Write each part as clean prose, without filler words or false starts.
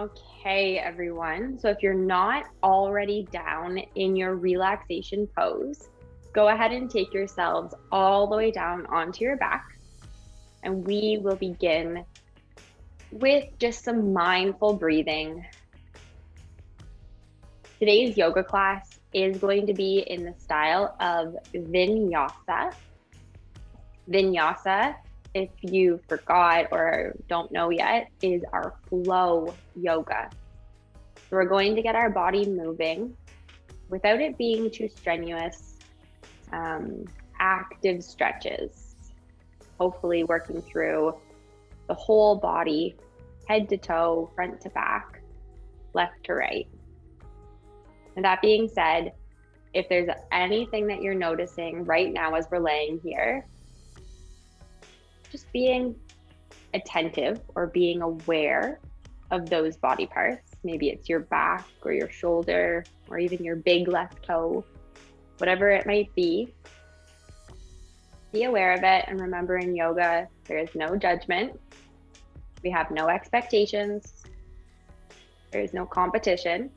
Okay, everyone. So if you're not already down in your relaxation pose, go ahead and take yourselves all the way down onto your back. And we will begin with just some mindful breathing. Today's yoga class is going to be in the style of Vinyasa. Vinyasa, if you forgot or don't know yet, is our flow yoga. So we're going to get our body moving without it being too strenuous, active stretches, hopefully working through the whole body, head to toe, front to back, left to right. And that being said, if there's anything that you're noticing right now as we're laying here, just being attentive or being aware of those body parts. Maybe it's your back or your shoulder or even your big left toe, whatever it might be. Be aware of it, and remember, in yoga, there is no judgment. We have no expectations. There is no competition.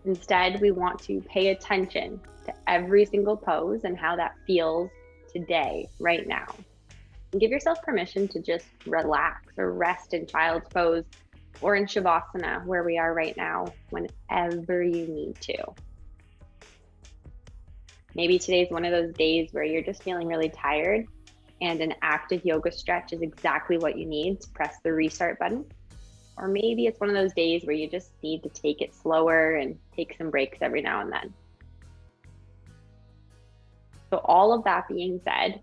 Instead, we want to pay attention to every single pose and how that feels today, right now. And give yourself permission to just relax or rest in child's pose or in Shavasana, where we are right now, whenever you need to. Maybe today's one of those days where you're just feeling really tired and an active yoga stretch is exactly what you need to press the restart button. Or maybe it's one of those days where you just need to take it slower and take some breaks every now and then. So all of that being said,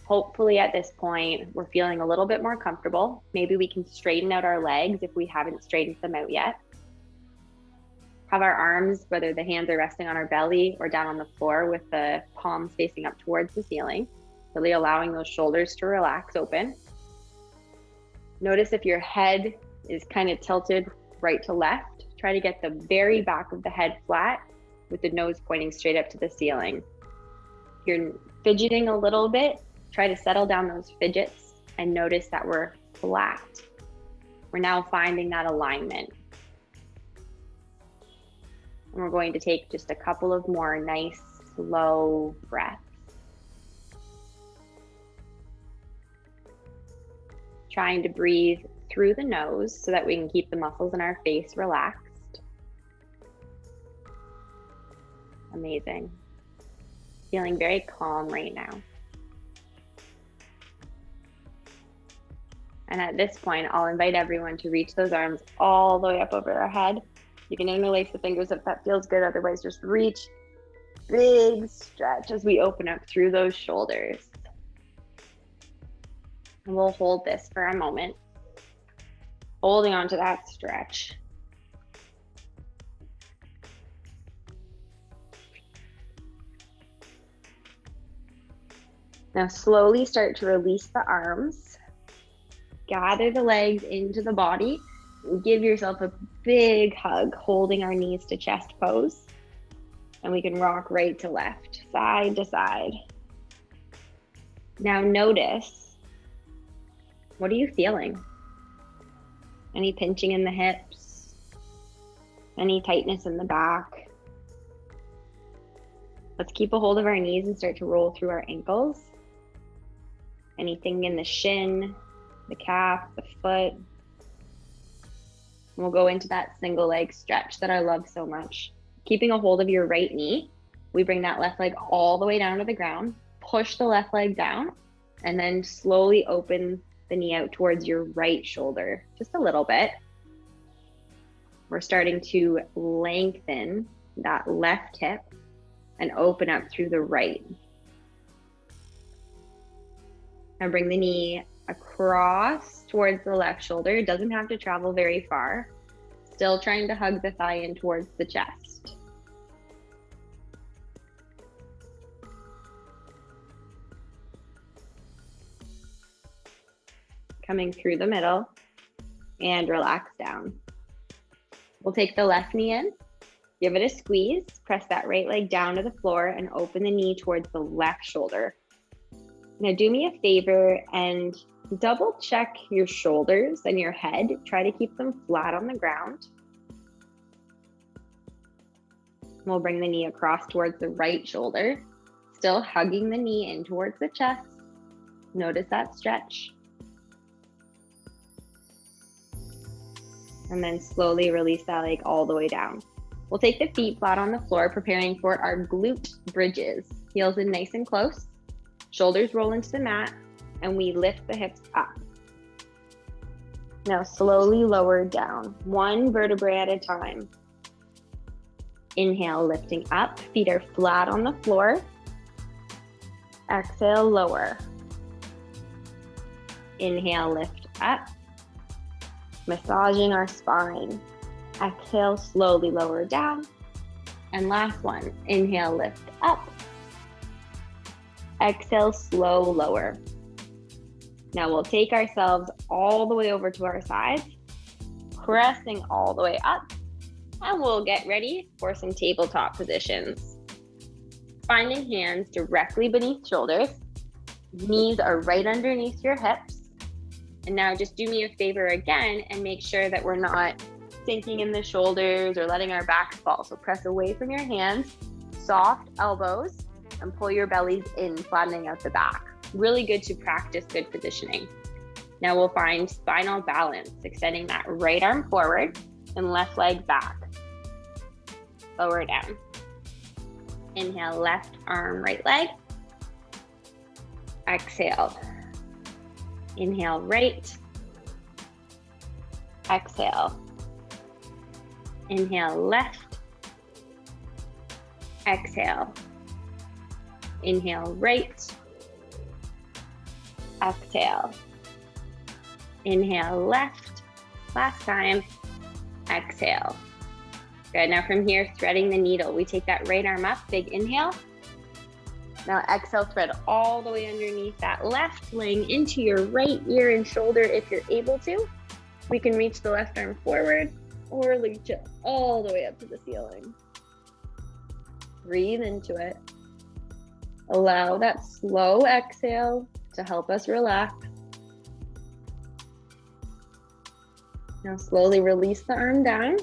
hopefully at this point, we're feeling a little bit more comfortable. Maybe we can straighten out our legs if we haven't straightened them out yet. Have our arms, whether the hands are resting on our belly or down on the floor with the palms facing up towards the ceiling, really allowing those shoulders to relax open. Notice if your head is kind of tilted right to left. Try to get the very back of the head flat with the nose pointing straight up to the ceiling. If you're fidgeting a little bit, try to settle down those fidgets and notice that we're flat. We're now finding that alignment. And we're going to take just a couple of more nice, slow breaths. Trying to breathe through the nose so that we can keep the muscles in our face relaxed. Amazing. Feeling very calm right now. And at this point, I'll invite everyone to reach those arms all the way up over our head. You can interlace the fingers if that feels good. Otherwise, just reach. Big stretch as we open up through those shoulders. And we'll hold this for a moment. Holding on to that stretch. Now slowly start to release the arms. Gather the legs into the body. And give yourself a big hug, holding our knees to chest pose. And we can rock right to left, side to side. Now notice, what are you feeling? Any pinching in the hips? Any tightness in the back? Let's keep a hold of our knees and start to roll through our ankles. Anything in the shin, the calf, the foot. And we'll go into that single leg stretch that I love so much. Keeping a hold of your right knee, we bring that left leg all the way down to the ground, push the left leg down, and then slowly open the knee out towards your right shoulder, just a little bit. We're starting to lengthen that left hip and open up through the right. Now bring the knee across towards the left shoulder. It doesn't have to travel very far. Still trying to hug the thigh in towards the chest. Coming through the middle and relax down. We'll take the left knee in, give it a squeeze, press that right leg down to the floor and open the knee towards the left shoulder. Now do me a favor and double check your shoulders and your head. Try to keep them flat on the ground. We'll bring the knee across towards the right shoulder, still hugging the knee in towards the chest. Notice that stretch. And then slowly release that leg all the way down. We'll take the feet flat on the floor, preparing for our glute bridges. Heels in nice and close. Shoulders roll into the mat, and we lift the hips up. Now slowly lower down, one vertebrae at a time. Inhale, lifting up. Feet are flat on the floor. Exhale, lower. Inhale, lift up. Massaging our spine. Exhale, slowly lower down. And last one, inhale, lift up. Exhale, slow lower. Now we'll take ourselves all the way over to our sides, pressing all the way up, and we'll get ready for some tabletop positions. Finding hands directly beneath shoulders, knees are right underneath your hips. And now just do me a favor again and make sure that we're not sinking in the shoulders or letting our backs fall. So press away from your hands, soft elbows, and pull your bellies in, flattening out the back. Really good to practice good positioning. Now we'll find spinal balance, extending that right arm forward and left leg back. Lower down. Inhale, left arm, right leg. Exhale. Inhale, right. Exhale. Inhale, left. Exhale. Inhale, right. Exhale. Inhale, left. Last time. Exhale. Good. Now from here, threading the needle. We take that right arm up, big inhale. Now exhale, thread all the way underneath that left, laying into your right ear and shoulder if you're able to. We can reach the left arm forward or reach it all the way up to the ceiling. Breathe into it. Allow that slow exhale to help us relax. Now slowly release the arm down.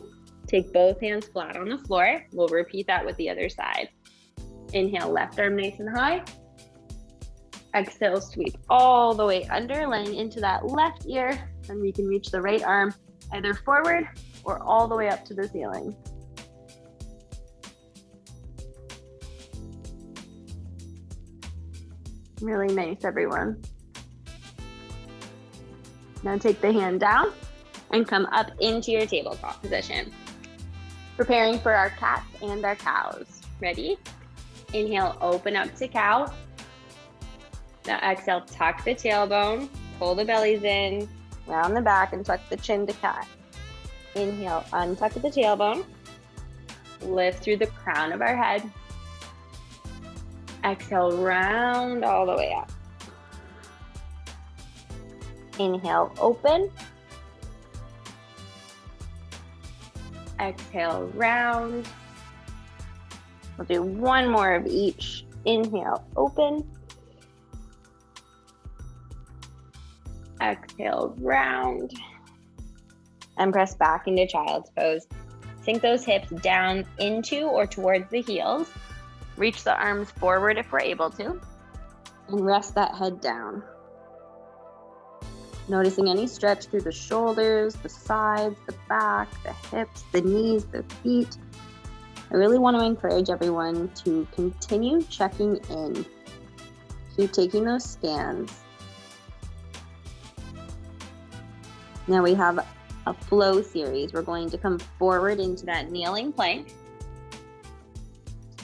Take both hands flat on the floor. We'll repeat that with the other side. Inhale, left arm nice and high. Exhale, sweep all the way under, laying into that left ear. And we can reach the right arm either forward or all the way up to the ceiling. Really nice, everyone. Now take the hand down and come up into your tabletop position. Preparing for our cats and our cows. Ready? Inhale, open up to cow. Now exhale, tuck the tailbone, pull the bellies in, round the back and tuck the chin to cat. Inhale, untuck the tailbone, lift through the crown of our head. Exhale, round all the way up. Inhale, open. Exhale, round. We'll do one more of each. Inhale, open. Exhale, round. And press back into child's pose. Sink those hips down into or towards the heels. Reach the arms forward if we're able to. And rest that head down. Noticing any stretch through the shoulders, the sides, the back, the hips, the knees, the feet. I really want to encourage everyone to continue checking in. Keep taking those scans. Now we have a flow series. We're going to come forward into that kneeling plank.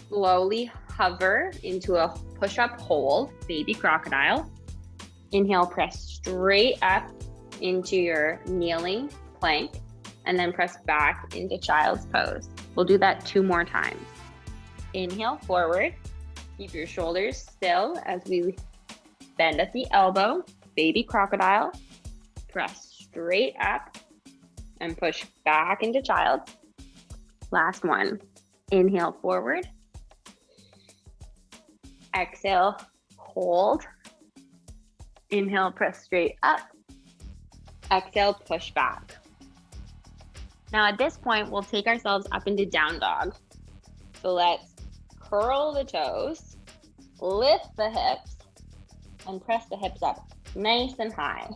Slowly hover into a push-up hold, baby crocodile. Inhale, press straight up into your kneeling plank, and then press back into child's pose. We'll do that 2 more times. Inhale, forward. Keep your shoulders still as we bend at the elbow, baby crocodile. Press straight up and push back into child. Last one. Inhale, forward. Exhale, hold. Inhale, press straight up. Exhale, push back. Now at this point, we'll take ourselves up into down dog. So let's curl the toes, lift the hips, and press the hips up nice and high.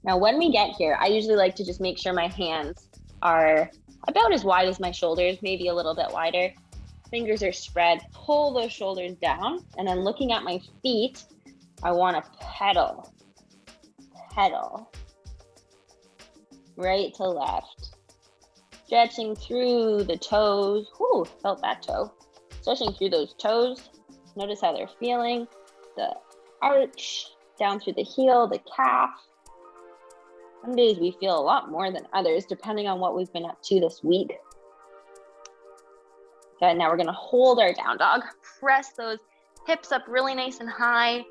Now, when we get here, I usually like to just make sure my hands are about as wide as my shoulders, maybe a little bit wider. Fingers are spread, pull those shoulders down, and then looking at my feet, I want to pedal, right to left. Stretching through the toes. Whew, felt that toe. Stretching through those toes. Notice how they're feeling. The arch, down through the heel, the calf. Some days we feel a lot more than others, depending on what we've been up to this week. Okay, now we're gonna hold our down dog. Press those hips up really nice and high.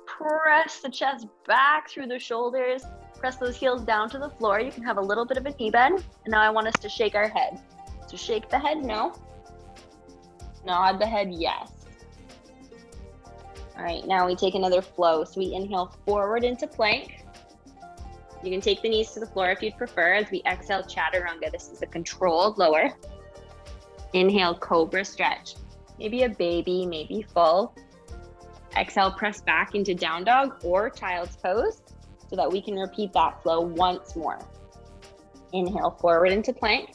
Press the chest back through the shoulders. Press those heels down to the floor. You can have a little bit of a knee bend. And now I want us to shake our head. So shake the head, no. Nod the head, yes. All right, now we take another flow. So we inhale forward into plank. You can take the knees to the floor if you'd prefer. As we exhale, chaturanga. This is a controlled lower. Inhale, cobra stretch. Maybe a baby, maybe full. Exhale, press back into down dog or child's pose so that we can repeat that flow once more. Inhale, forward into plank.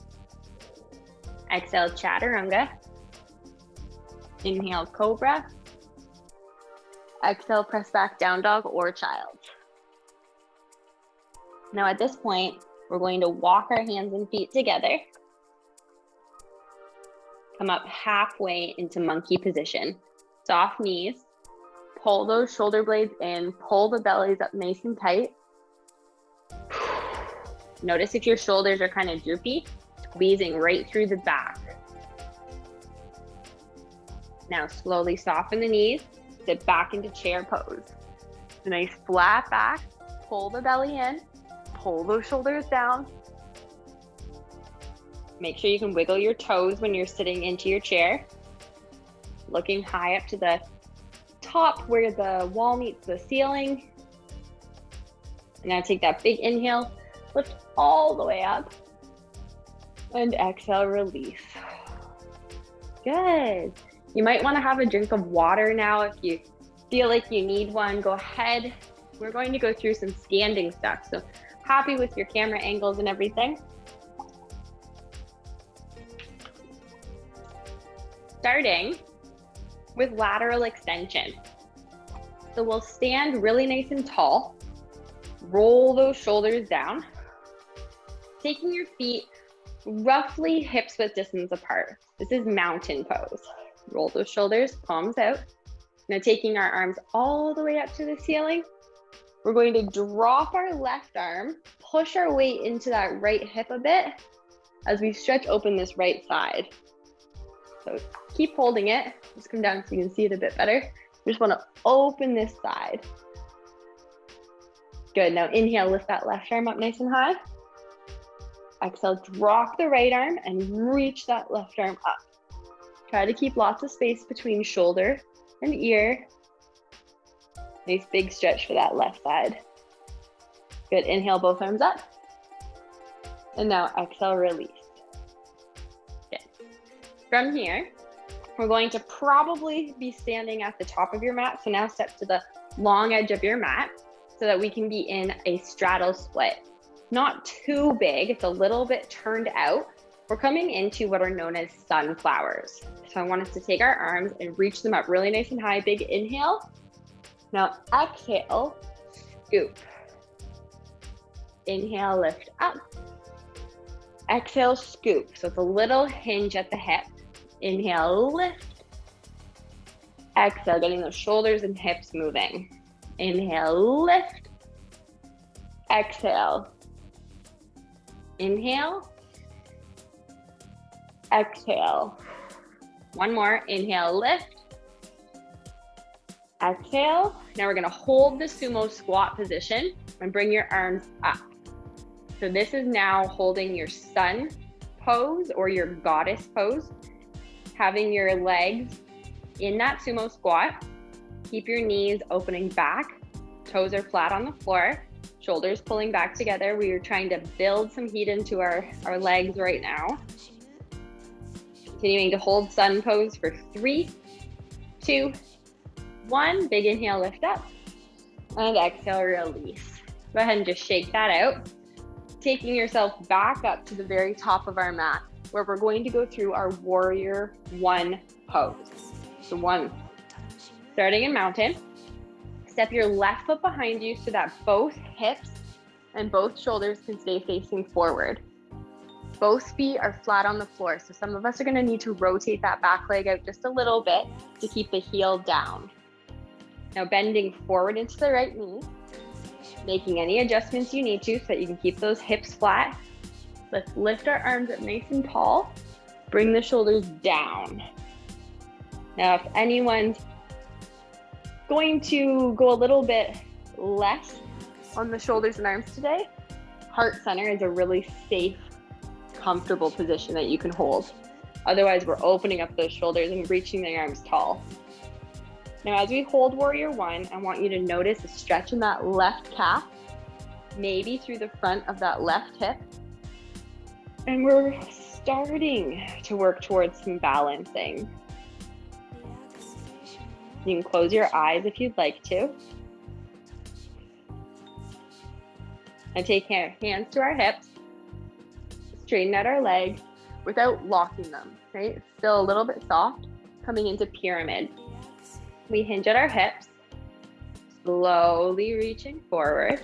Exhale, chaturanga. Inhale, cobra. Exhale, press back down dog or child. Now at this point, we're going to walk our hands and feet together. Come up halfway into monkey position. Soft knees. Pull those shoulder blades in. Pull the bellies up nice and tight. Notice if your shoulders are kind of droopy, squeezing right through the back. Now slowly soften the knees. Sit back into chair pose. A nice flat back. Pull the belly in. Pull those shoulders down. Make sure you can wiggle your toes when you're sitting into your chair. Looking high up to the top where the wall meets the ceiling. And now take that big inhale, lift all the way up. And exhale, release. Good. You might want to have a drink of water now. If you feel like you need one, go ahead. We're going to go through some standing stuff. So happy with your camera angles and everything. Starting with lateral extension. So we'll stand really nice and tall. Roll those shoulders down. Taking your feet roughly hips width distance apart. This is mountain pose. Roll those shoulders, palms out. Now taking our arms all the way up to the ceiling. We're going to drop our left arm, push our weight into that right hip a bit as we stretch open this right side. So keep holding it. Just come down so you can see it a bit better. We just want to open this side. Good. Now inhale, lift that left arm up nice and high. Exhale, drop the right arm and reach that left arm up. Try to keep lots of space between shoulder and ear. Nice big stretch for that left side. Good. Inhale, both arms up. And now exhale, release. Good. From here, we're going to probably be standing at the top of your mat. So now step to the long edge of your mat so that we can be in a straddle split. Not too big, it's a little bit turned out. We're coming into what are known as sunflowers. So I want us to take our arms and reach them up really nice and high. Big inhale. Now exhale, scoop. Inhale, lift up. Exhale, scoop. So it's a little hinge at the hip. Inhale, lift. Exhale, getting those shoulders and hips moving. Inhale, lift. Exhale. Inhale. Exhale. One more. Inhale, lift. Exhale. Now we're going to hold the sumo squat position and bring your arms up. So this is now holding your sun pose or your goddess pose. Having your legs in that sumo squat. Keep your knees opening back Toes are flat on the floor, shoulders pulling back together. We are trying to build some heat into our legs right now. Continuing to hold sun pose for 3, 2, 1. Big inhale, lift up. And exhale, release. Go ahead and just shake that out. Taking yourself back up to the very top of our mat, where we're going to go through our warrior 1 pose. So 1, starting in mountain. Step your left foot behind you so that both hips and both shoulders can stay facing forward. Both feet are flat on the floor, so some of us are going to need to rotate that back leg out just a little bit to keep the heel down. Now bending forward into the right knee, making any adjustments you need to so that you can keep those hips flat. Let's lift our arms up nice and tall. Bring the shoulders down. Now, if anyone's going to go a little bit less on the shoulders and arms today, heart center is a really safe, comfortable position that you can hold. Otherwise, we're opening up those shoulders and reaching the arms tall. Now, as we hold warrior 1, I want you to notice a stretch in that left calf, maybe through the front of that left hip. And we're starting to work towards some balancing. You can close your eyes if you'd like to. And take hands to our hips. Straighten out our legs without locking them, right? Still a little bit soft, coming into pyramid. We hinge at our hips, slowly reaching forward.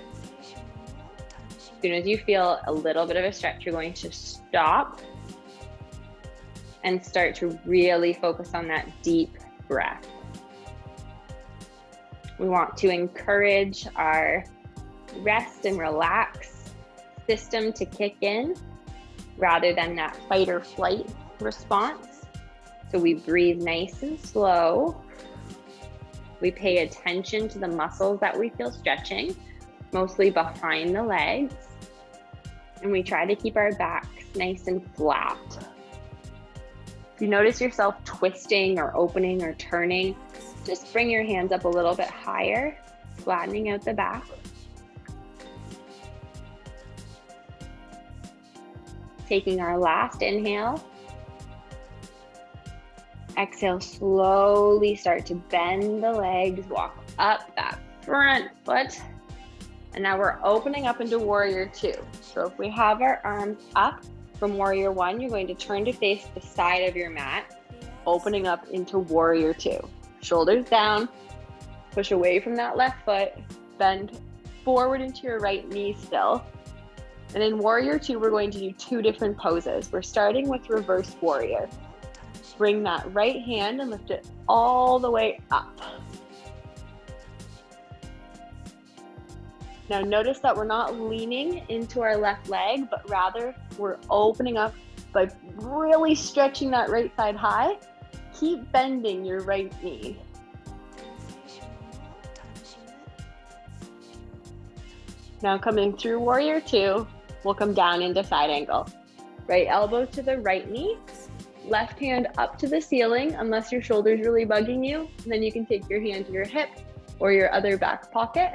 As soon as you feel a little bit of a stretch, you're going to stop and start to really focus on that deep breath. We want to encourage our rest and relax system to kick in rather than that fight or flight response. So we breathe nice and slow. We pay attention to the muscles that we feel stretching, mostly behind the legs. And we try to keep our backs nice and flat. If you notice yourself twisting or opening or turning, just bring your hands up a little bit higher, flattening out the back. Taking our last inhale. Exhale, slowly start to bend the legs, walk up that front foot. And now we're opening up into warrior 2. So if we have our arms up from warrior 1, you're going to turn to face the side of your mat, opening up into warrior 2. Shoulders down, push away from that left foot, bend forward into your right knee still. And in warrior 2, we're going to do 2 different poses. We're starting with reverse warrior. Bring that right hand and lift it all the way up. Now notice that we're not leaning into our left leg, but rather we're opening up by really stretching that right side high. Keep bending your right knee. Now coming through warrior 2, we'll come down into side angle. Right elbow to the right knee. Left hand up to the ceiling, unless your shoulder's really bugging you. And then you can take your hand to your hip or your other back pocket.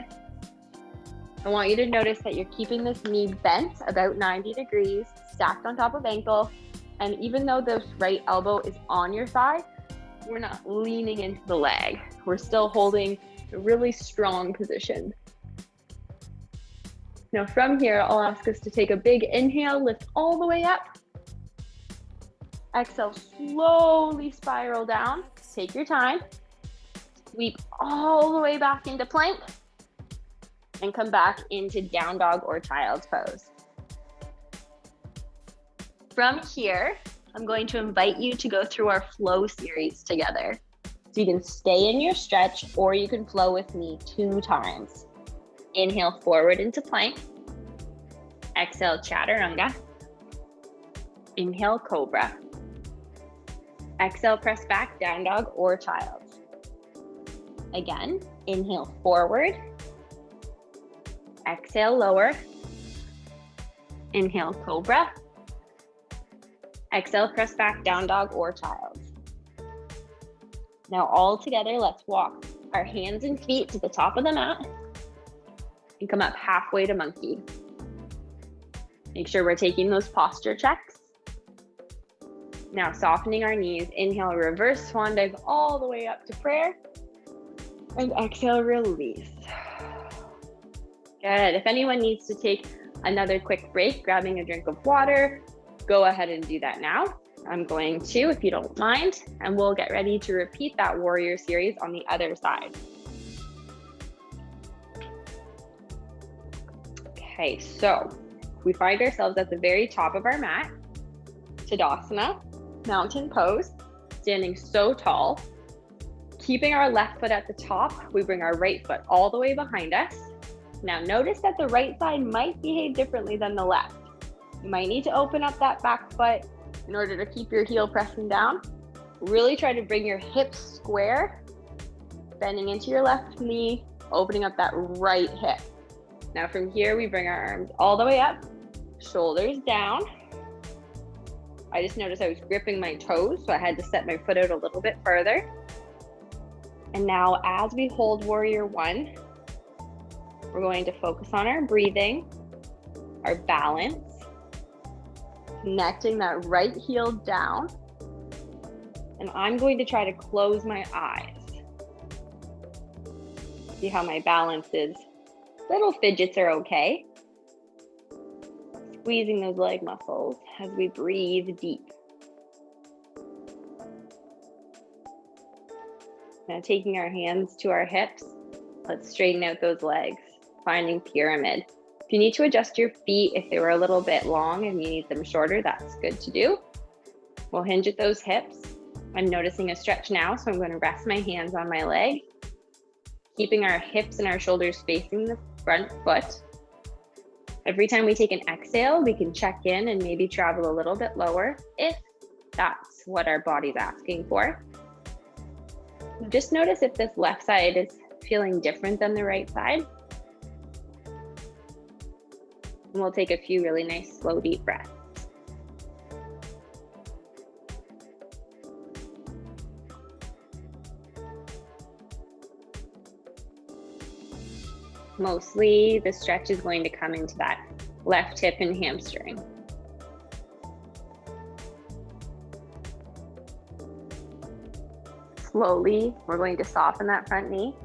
I want you to notice that you're keeping this knee bent about 90 degrees, stacked on top of ankle. And even though this right elbow is on your thigh, we're not leaning into the leg. We're still holding a really strong position. Now from here, I'll ask us to take a big inhale, lift all the way up. Exhale, slowly spiral down. Take your time. Sweep all the way back into plank and come back into down dog or child's pose. From here, I'm going to invite you to go through our flow series together. So you can stay in your stretch or you can flow with me 2 times. Inhale forward into plank. Exhale, chaturanga. Inhale, cobra. Exhale, press back, down dog or child. Again, inhale forward. Exhale, lower. Inhale, cobra. Exhale, press back, down dog or child. Now all together, let's walk our hands and feet to the top of the mat. and come up halfway to monkey. Make sure we're taking those posture checks. Now softening our knees, inhale, reverse swan dive all the way up to prayer, and exhale, release. Good. If anyone needs to take another quick break, grabbing a drink of water, go ahead and do that now. I'm going to, if you don't mind, and we'll get ready to repeat that warrior series on the other side. Okay, so we find ourselves at the very top of our mat, Tadasana, mountain pose, standing so tall. Keeping our left foot at the top, we bring our right foot all the way behind us. Now notice that the right side might behave differently than the left. You might need to open up that back foot in order to keep your heel pressing down. Really try to bring your hips square, bending into your left knee, opening up that right hip. Now from here, we bring our arms all the way up, shoulders down. I just noticed I was gripping my toes, so I had to set my foot out a little bit further. And now as we hold warrior one, we're going to focus on our breathing, our balance, connecting that right heel down. And I'm going to try to close my eyes. See how my balance is. Little fidgets are okay. Squeezing those leg muscles as we breathe deep. Now taking our hands to our hips, let's straighten out those legs, finding pyramid. If you need to adjust your feet, if they were a little bit long and you need them shorter, that's good to do. We'll hinge at those hips. I'm noticing a stretch now, so I'm going to rest my hands on my leg, keeping our hips and our shoulders facing the front foot. Every time we take an exhale, we can check in and maybe travel a little bit lower if that's what our body's asking for. Just notice if this left side is feeling different than the right side. And we'll take a few really nice, slow, deep breaths. Mostly the stretch is going to come into that left hip and hamstring. Slowly, we're going to soften that front knee.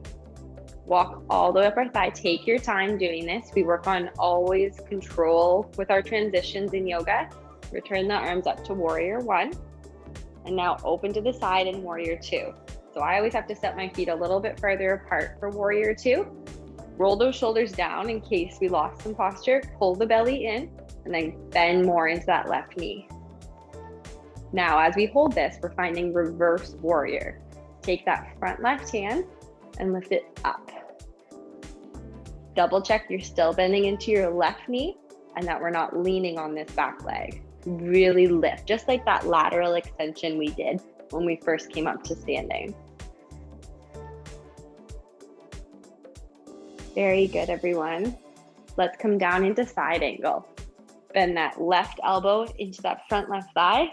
Walk all the way up our thigh. Take your time doing this. We work on always control with our transitions in yoga. Return the arms up to warrior one. And now open to the side in warrior two. So I always have to set my feet a little bit further apart for warrior two. Roll those shoulders down in case we lost some posture. Pull the belly in and then bend more into that left knee. Now, as we hold this, we're finding reverse warrior. Take that front left hand and lift it up. Double check you're still bending into your left knee and that we're not leaning on this back leg. Really lift, just like that lateral extension we did when we first came up to standing. Very good, everyone. Let's come down into side angle. Bend that left elbow into that front left thigh.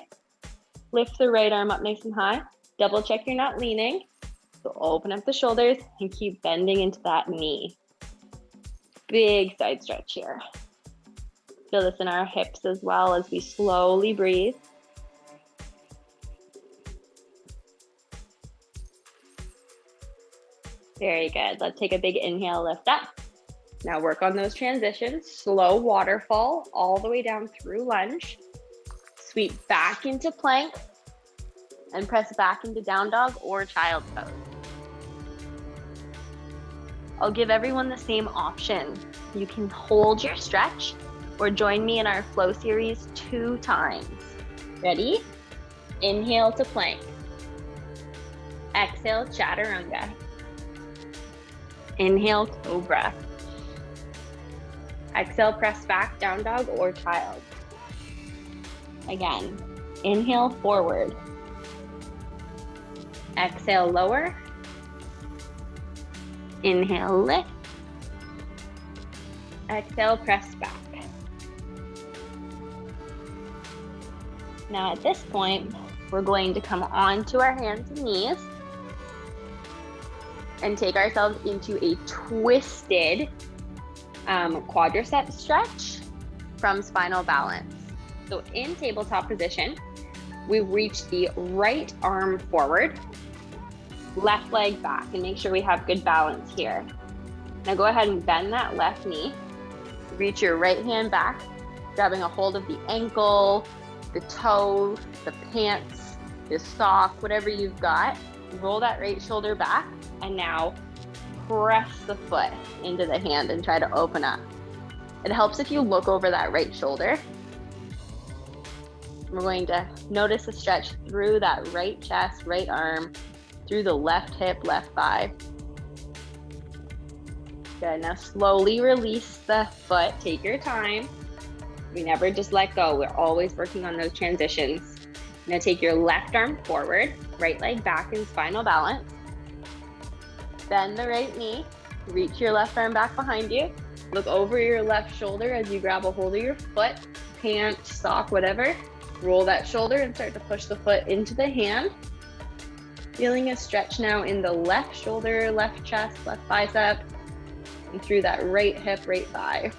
Lift the right arm up nice and high. Double check you're not leaning. So open up the shoulders and keep bending into that knee. Big side stretch here. Feel this in our hips as well as we slowly breathe. Very good. Let's take a big inhale, lift up. Now work on those transitions. Slow waterfall all the way down through lunge. Sweep back into plank and press back into down dog or child's pose. I'll give everyone the same option. You can hold your stretch or join me in our flow series 2 times. Ready? Inhale to plank. Exhale, chaturanga. Inhale, cobra. Exhale, press back, down dog or child. Again, inhale, forward. Exhale, lower. Inhale, lift. Exhale, press back. Now at this point, we're going to come onto our hands and knees and take ourselves into a twisted quadricep stretch from spinal balance. So in tabletop position, we reach the right arm forward, left leg back, and make sure we have good balance here. Now go ahead and bend that left knee. Reach your right hand back, grabbing a hold of the ankle, the toe, the pants, the sock, whatever you've got. Roll that right shoulder back, and now press the foot into the hand and try to open up. It helps if you look over that right shoulder. We're going to notice a stretch through that right chest, right arm, through the left hip, left thigh. Good, now slowly release the foot, take your time. We never just let go, we're always working on those transitions. Now take your left arm forward, right leg back in spinal balance. Bend the right knee, reach your left arm back behind you. Look over your left shoulder as you grab a hold of your foot, pant, sock, whatever. Roll that shoulder and start to push the foot into the hand. Feeling a stretch now in the left shoulder, left chest, left bicep, and through that right hip, right thigh.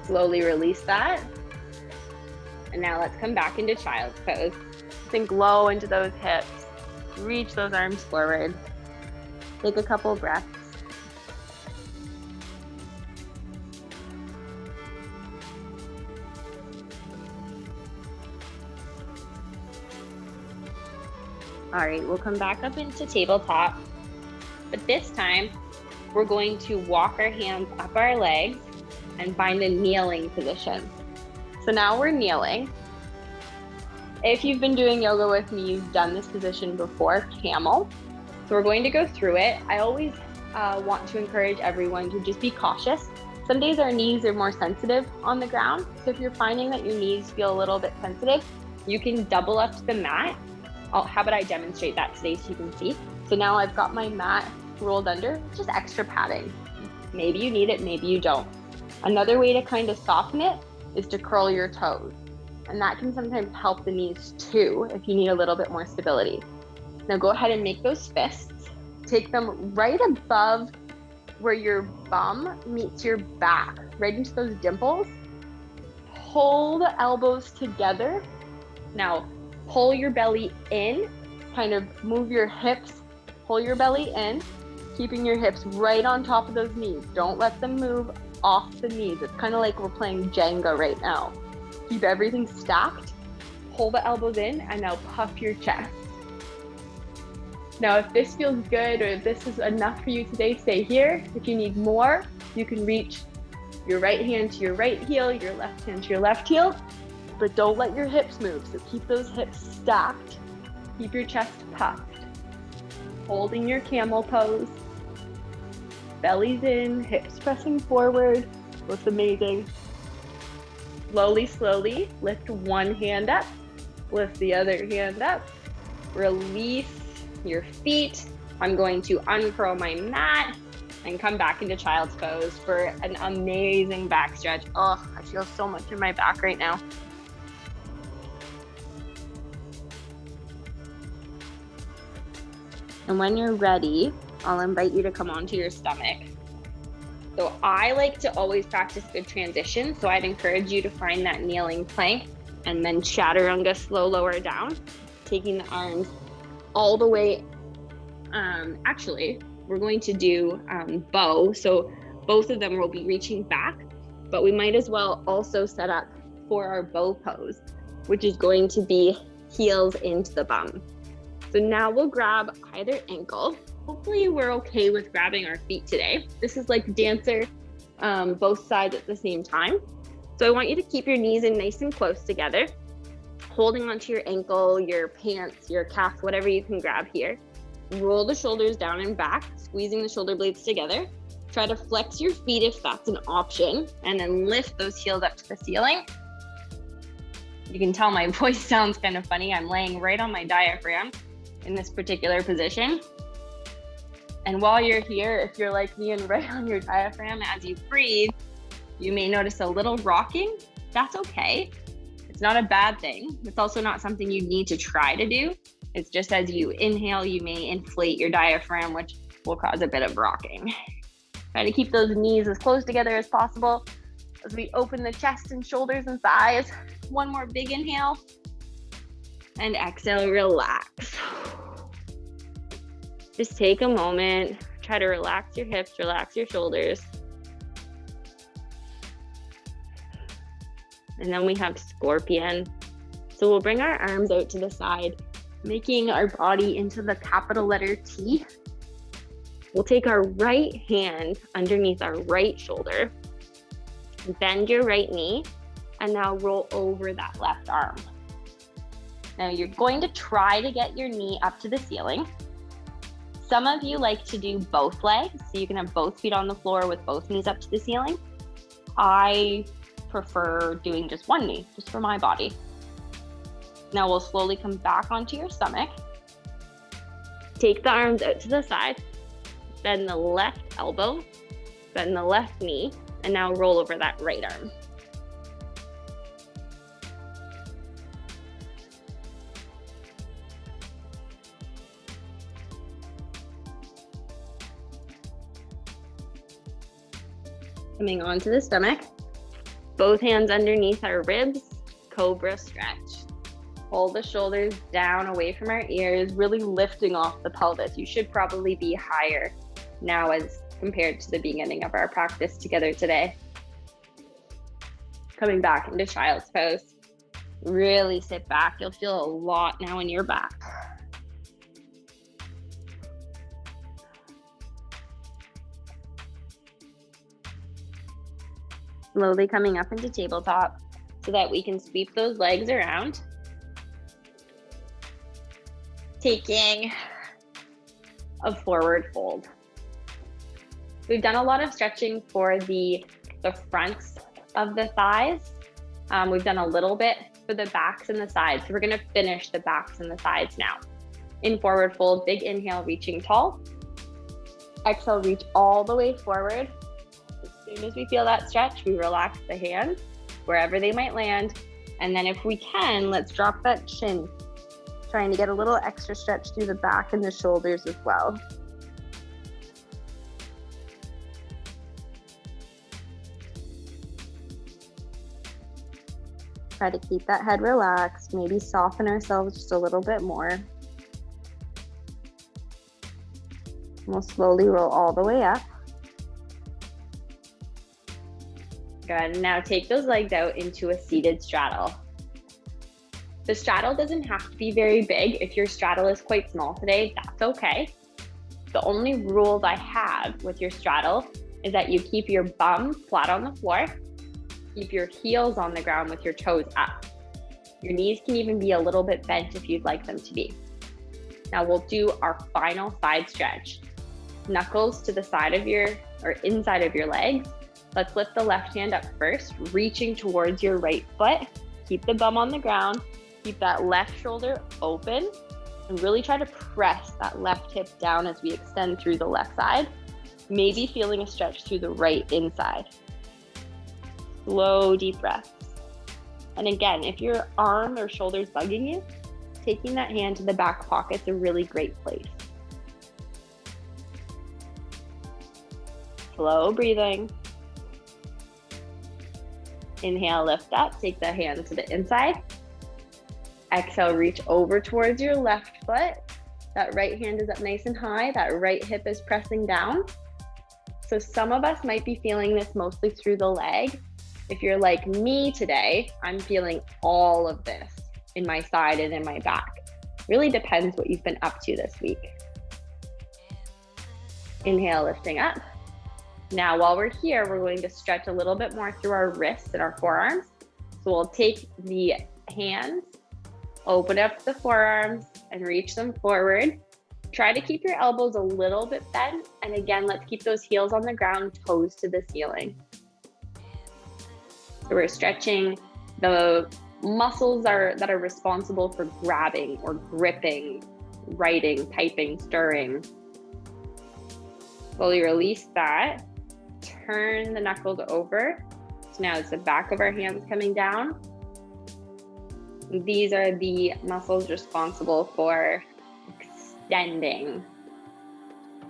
Slowly release that. And now let's come back into child's pose. Sink low into those hips. Reach those arms forward. Take a couple breaths. All right, we'll come back up into tabletop, but this time we're going to walk our hands up our legs and find a kneeling position. So now we're kneeling. If you've been doing yoga with me, you've done this position before, camel. So we're going to go through it. I always want to encourage everyone to just be cautious. Some days our knees are more sensitive on the ground. So if you're finding that your knees feel a little bit sensitive, you can double up to the mat. How about I demonstrate that today so you can see? So now I've got my mat rolled under, just extra padding. Maybe you need it, maybe you don't. Another way to kind of soften it is to curl your toes. And that can sometimes help the knees too, if you need a little bit more stability. Now go ahead and make those fists. Take them right above where your bum meets your back, right into those dimples. Pull the elbows together. Now, pull your belly in, kind of move your hips, pull your belly in, keeping your hips right on top of those knees. Don't let them move off the knees. It's kind of like we're playing Jenga right now. Keep everything stacked, pull the elbows in, and now puff your chest. Now, if this feels good or if this is enough for you today, stay here. If you need more, you can reach your right hand to your right heel, your left hand to your left heel. But don't let your hips move, so keep those hips stacked. Keep your chest puffed. Holding your camel pose. Belly's in, hips pressing forward. Looks amazing. Slowly, slowly, lift one hand up. Lift the other hand up. Release your feet. I'm going to uncurl my mat and come back into child's pose for an amazing back stretch. Oh, I feel so much in my back right now. And when you're ready, I'll invite you to come onto your stomach. So I like to always practice good transition. So I'd encourage you to find that kneeling plank and then chaturanga, slow lower down, taking the arms all the way. Actually, we're going to do bow. So both of them will be reaching back, but we might as well also set up for our bow pose, which is going to be heels into the bum. So now we'll grab either ankle. Hopefully we're okay with grabbing our feet today. This is like dancer, both sides at the same time. So I want you to keep your knees in nice and close together, holding onto your ankle, your pants, your calf, whatever you can grab here. Roll the shoulders down and back, squeezing the shoulder blades together. Try to flex your feet if that's an option, and then lift those heels up to the ceiling. You can tell my voice sounds kind of funny. I'm laying right on my diaphragm in this particular position. And while you're here, if you're like me and right on your diaphragm as you breathe, you may notice a little rocking. That's okay. It's not a bad thing. It's also not something you need to try to do. It's just as you inhale, you may inflate your diaphragm, which will cause a bit of rocking. Try to keep those knees as close together as possible as we open the chest and shoulders and thighs. One more big inhale. And exhale, relax. Just take a moment. Try to relax your hips, relax your shoulders. And then we have scorpion. So we'll bring our arms out to the side, making our body into the capital letter T. We'll take our right hand underneath our right shoulder, bend your right knee, and now roll over that left arm. Now you're going to try to get your knee up to the ceiling. Some of you like to do both legs, so you can have both feet on the floor with both knees up to the ceiling. I prefer doing just one knee, just for my body. Now we'll slowly come back onto your stomach. Take the arms out to the side, bend the left elbow, bend the left knee, and now roll over that right arm. Coming onto the stomach, both hands underneath our ribs, cobra stretch. Pull the shoulders down away from our ears, really lifting off the pelvis. You should probably be higher now as compared to the beginning of our practice together today. Coming back into child's pose. Really sit back. You'll feel a lot now in your back. Slowly coming up into tabletop so that we can sweep those legs around. Taking a forward fold. We've done a lot of stretching for the fronts of the thighs. We've done a little bit for the backs and the sides. So we're gonna finish the backs and the sides now. In forward fold, big inhale, reaching tall. Exhale, reach all the way forward. As soon as we feel that stretch, we relax the hands wherever they might land. And then if we can, let's drop that chin, trying to get a little extra stretch through the back and the shoulders as well. Try to keep that head relaxed, maybe soften ourselves just a little bit more. We'll slowly roll all the way up. Good, now take those legs out into a seated straddle. The straddle doesn't have to be very big. If your straddle is quite small today, that's okay. The only rules I have with your straddle is that you keep your bum flat on the floor, keep your heels on the ground with your toes up. Your knees can even be a little bit bent if you'd like them to be. Now we'll do our final side stretch. Knuckles to the side of your, or inside of your legs. Let's lift the left hand up first, reaching towards your right foot. Keep the bum on the ground. Keep that left shoulder open and really try to press that left hip down as we extend through the left side. Maybe feeling a stretch through the right inside. Slow, deep breaths. And again, if your arm or shoulder's bugging you, taking that hand to the back pocket's a really great place. Slow breathing. Inhale, lift up, take the hand to the inside. Exhale, reach over towards your left foot. That right hand is up nice and high. That right hip is pressing down. So some of us might be feeling this mostly through the leg. If you're like me today, I'm feeling all of this in my side and in my back. Really depends what you've been up to this week. Inhale, lifting up. Now, while we're here, we're going to stretch a little bit more through our wrists and our forearms. So we'll take the hands, open up the forearms and reach them forward. Try to keep your elbows a little bit bent. And again, let's keep those heels on the ground, toes to the ceiling. So we're stretching the muscles that are responsible for grabbing or gripping, writing, typing, stirring. Slowly release that. Turn the knuckles over. So now it's the back of our hands coming down. These are the muscles responsible for extending,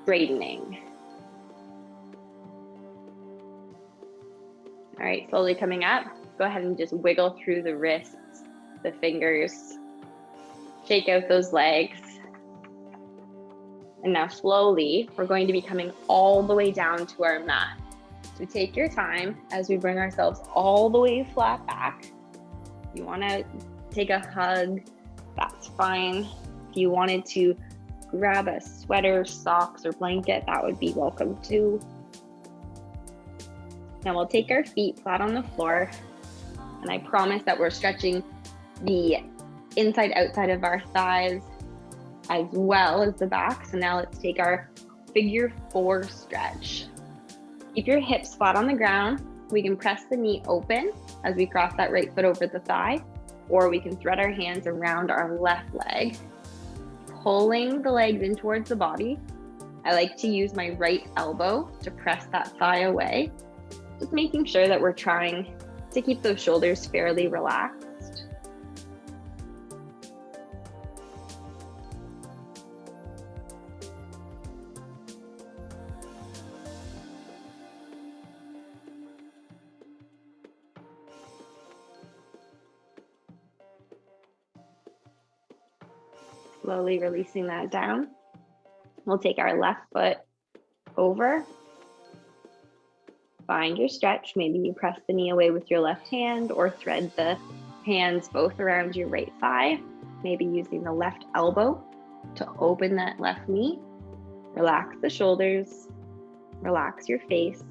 straightening. All right, slowly coming up. Go ahead and just wiggle through the wrists, the fingers. Shake out those legs. And now slowly, we're going to be coming all the way down to our mat. So take your time as we bring ourselves all the way flat back. If you want to take a hug, that's fine. If you wanted to grab a sweater, socks, or blanket, that would be welcome too. Now we'll take our feet flat on the floor, and I promise that we're stretching the inside outside of our thighs as well as the back. So now let's take our figure 4 stretch. Keep your hips flat on the ground. We can press the knee open as we cross that right foot over the thigh, or we can thread our hands around our left leg, pulling the legs in towards the body. I like to use my right elbow to press that thigh away, just making sure that we're trying to keep those shoulders fairly relaxed. Slowly releasing that down. We'll take our left foot over. Find your stretch. Maybe you press the knee away with your left hand or thread the hands both around your right thigh. Maybe using the left elbow to open that left knee. Relax the shoulders. Relax your face.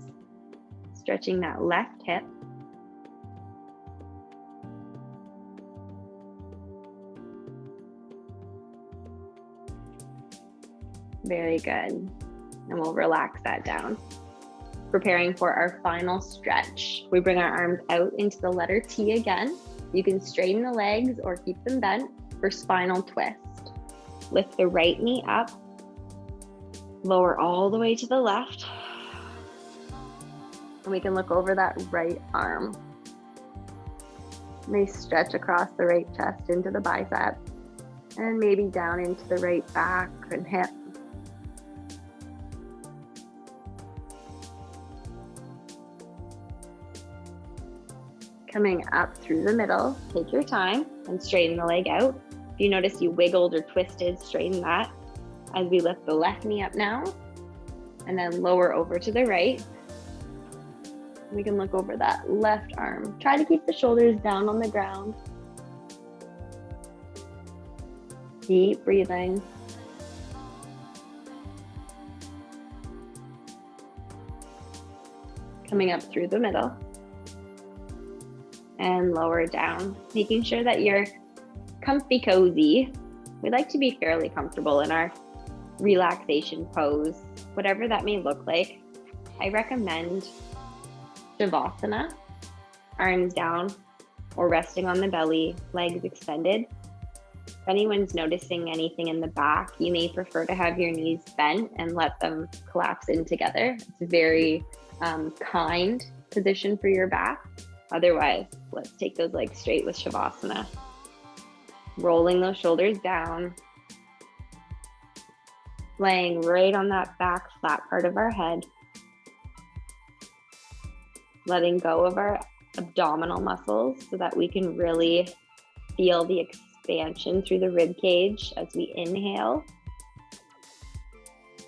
Stretching that left hip. Very good. And we'll relax that down. Preparing for our final stretch. We bring our arms out into the letter T again. You can straighten the legs or keep them bent for spinal twist. Lift the right knee up. Lower all the way to the left. And we can look over that right arm. Nice stretch across the right chest into the bicep. And maybe down into the right back and hip. Coming up through the middle, take your time and straighten the leg out. If you notice you wiggled or twisted, straighten that as we lift the left knee up now and then lower over to the right. We can look over that left arm. Try to keep the shoulders down on the ground. Deep breathing. Coming up through the middle. And lower down, making sure that you're comfy cozy. We like to be fairly comfortable in our relaxation pose, whatever that may look like. I recommend Shavasana, arms down or resting on the belly, legs extended. If anyone's noticing anything in the back, you may prefer to have your knees bent and let them collapse in together. It's a very kind position for your back. Otherwise, let's take those legs straight with Shavasana. Rolling those shoulders down. Laying right on that back flat part of our head. Letting go of our abdominal muscles so that we can really feel the expansion through the rib cage as we inhale.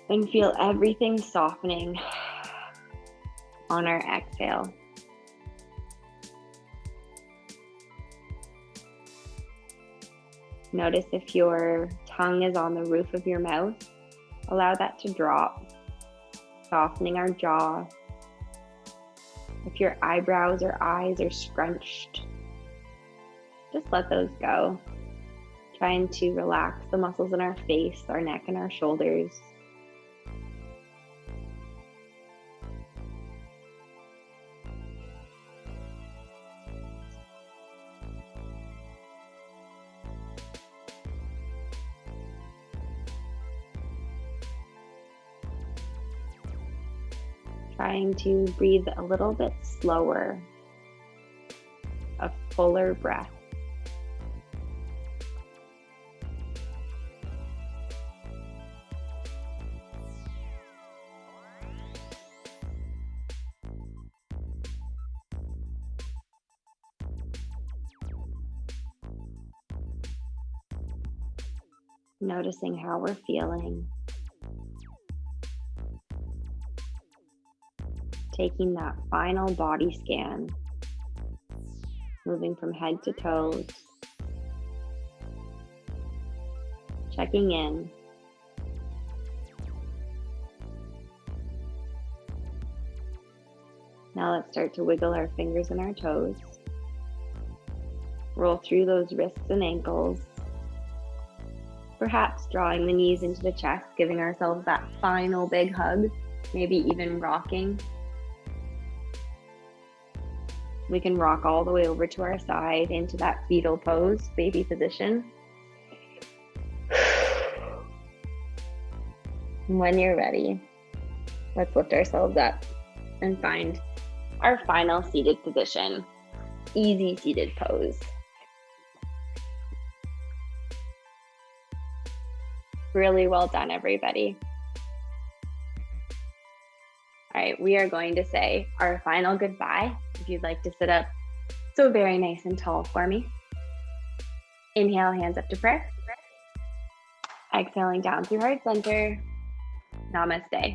And feel everything softening on our exhale. Notice if your tongue is on the roof of your mouth, allow that to drop, softening our jaw. If your eyebrows or eyes are scrunched, just let those go. Trying to relax the muscles in our face, our neck, and our shoulders. Trying to breathe a little bit slower, a fuller breath. Noticing how we're feeling. Taking that final body scan, moving from head to toes, checking in. Now let's start to wiggle our fingers and our toes. Roll through those wrists and ankles. Perhaps drawing the knees into the chest, giving ourselves that final big hug, maybe even rocking. We can rock all the way over to our side into that fetal pose, baby position. When you're ready, let's lift ourselves up and find our final seated position, easy seated pose. Really well done, everybody. All right, we are going to say our final goodbye. If you'd like to sit up so very nice and tall for me. Inhale, hands up to prayer. Exhaling down through heart center. Namaste.